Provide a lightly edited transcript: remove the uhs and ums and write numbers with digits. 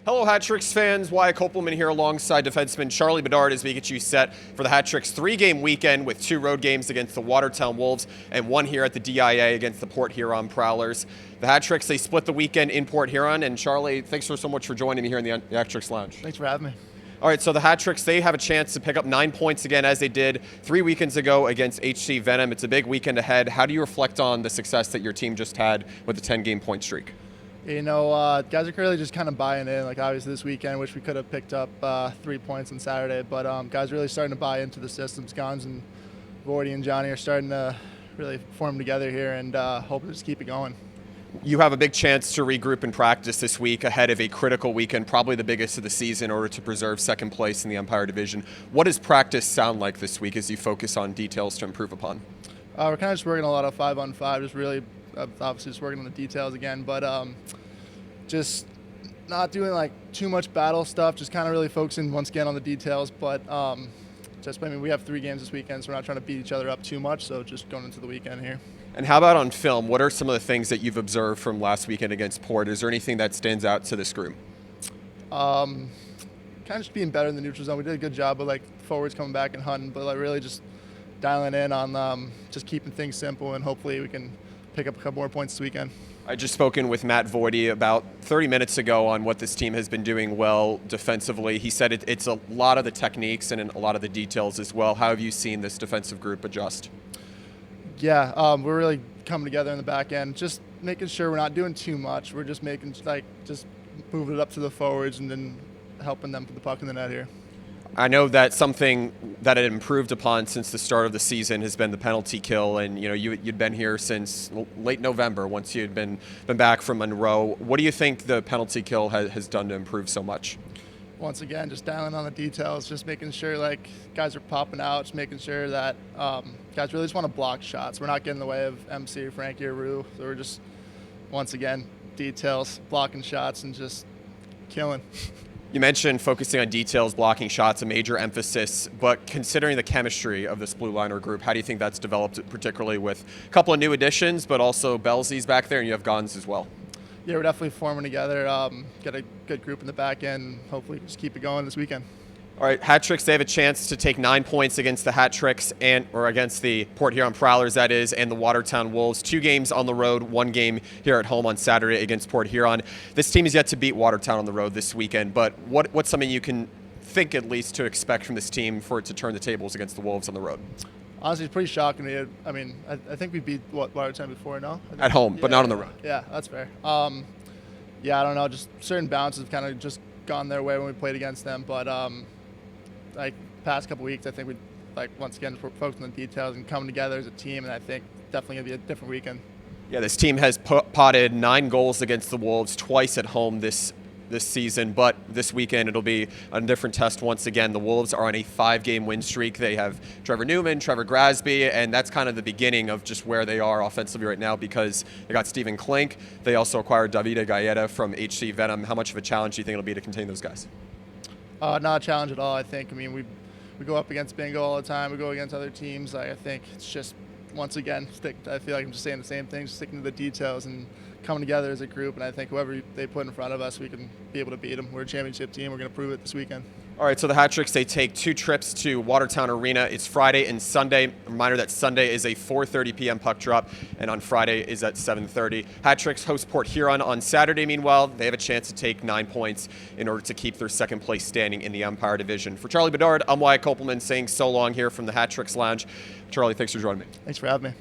Hello, Hat Tricks fans. Wyatt Kopelman here alongside defenseman Charlie Bedard as we get you set for the Hat Tricks three-game weekend with 2 road games against the Watertown Wolves and 1 here at the DIA against the Port Huron Prowlers. The Hat Tricks, they split the weekend in Port Huron. And Charlie, thanks so much for joining me here in the Hat Tricks Lounge. Thanks for having me. All right, so the Hat Tricks, they have a chance to pick up 9 points again as they did 3 weekends ago against HC Venom. It's a big weekend ahead. How do you reflect on the success that your team just had with the 10-game point streak? You know, guys are really just kind of buying in. Like, obviously this weekend, wish we could have picked up 3 points on Saturday, but guys are really starting to buy into the systems. Gons and Vordy and Johnny are starting to really form together here, and hope to just keep it going. You have a big chance to regroup and practice this week ahead of a critical weekend, probably the biggest of the season, in order to preserve second place in the Empire Division. What does practice sound like this week as you focus on details to improve upon? We're kind of just working a lot of 5-on-5, just really obviously just working on the details again, but just not doing like too much battle stuff, just kind of really focusing once again on the details. But we have 3 games this weekend, so we're not trying to beat each other up too much, so just going into the weekend here. And how about on film? What are some of the things that you've observed from last weekend against Port? Is there anything that stands out to this group? Kind of just being better in the neutral zone. We did a good job of like forwards coming back and hunting, but like really just dialing in on just keeping things simple, and hopefully we can pick up a couple more points this weekend. I just spoken with Matt Vordy about 30 minutes ago on what this team has been doing well defensively. He said it's a lot of the techniques and a lot of the details as well. How have you seen this defensive group adjust? Yeah, we're really coming together in the back end, just making sure we're not doing too much. We're just just moving it up to the forwards and then helping them put the puck in the net here. I know that something that had improved upon since the start of the season has been the penalty kill, and you'd been here since late November once you'd been back from Monroe. What do you think the penalty kill has done to improve so much? Once again, just dialing on the details, just making sure like guys are popping out, just making sure that guys really just want to block shots. We're not getting in the way of MC or Frankie or Rue, so we're just, once again, details, blocking shots, and just killing. You mentioned focusing on details, blocking shots, a major emphasis, but considering the chemistry of this blue liner group, how do you think that's developed, particularly with a couple of new additions, but also Belzy's back there and you have Gons as well? Yeah, we're definitely forming together, got a good group in the back end, hopefully just keep it going this weekend. All right, Hat Tricks, they have a chance to take 9 points against the Hat Tricks or against the Port Huron Prowlers, that is, and the Watertown Wolves. 2 games on the road, 1 game here at home on Saturday against Port Huron. This team is yet to beat Watertown on the road this weekend, but what's something you can think at least to expect from this team for it to turn the tables against the Wolves on the road? Honestly, it's pretty shocking. I mean, I think we beat Watertown before, no? At home, but not on the road. Yeah, that's fair. Yeah, I don't know, just certain bounces have kind of just gone their way when we played against them, but like past couple weeks, I think we once again focused on the details and coming together as a team, and I think definitely gonna be a different weekend. Yeah, this team has potted 9 goals against the Wolves twice at home this season, but this weekend it'll be a different test once again. The Wolves are on a 5-game win streak. They have Trevor Newman, Trevor Grasby, and that's kind of the beginning of just where they are offensively right now because they got Stephen Klink. They also acquired Davide Gaeta from HC Venom. How much of a challenge do you think it'll be to contain those guys? Not a challenge at all, I think. I mean, we go up against Bingo all the time. We go against other teams. I think it's just, once again, I feel like I'm just saying the same thing, sticking to the details and coming together as a group. And I think whoever they put in front of us, we can be able to beat them. We're a championship team. We're going to prove it this weekend. All right, so the Hat Tricks, they take 2 trips to Watertown Arena. It's Friday and Sunday. A reminder that Sunday is a 4:30 p.m. puck drop, and on Friday is at 7:30. Hat Tricks host Port Huron on Saturday. Meanwhile, they have a chance to take 9 points in order to keep their second place standing in the Empire Division. For Charlie Bedard, I'm Wyatt Kopelman saying so long here from the Hat Tricks Lounge. Charlie, thanks for joining me. Thanks for having me.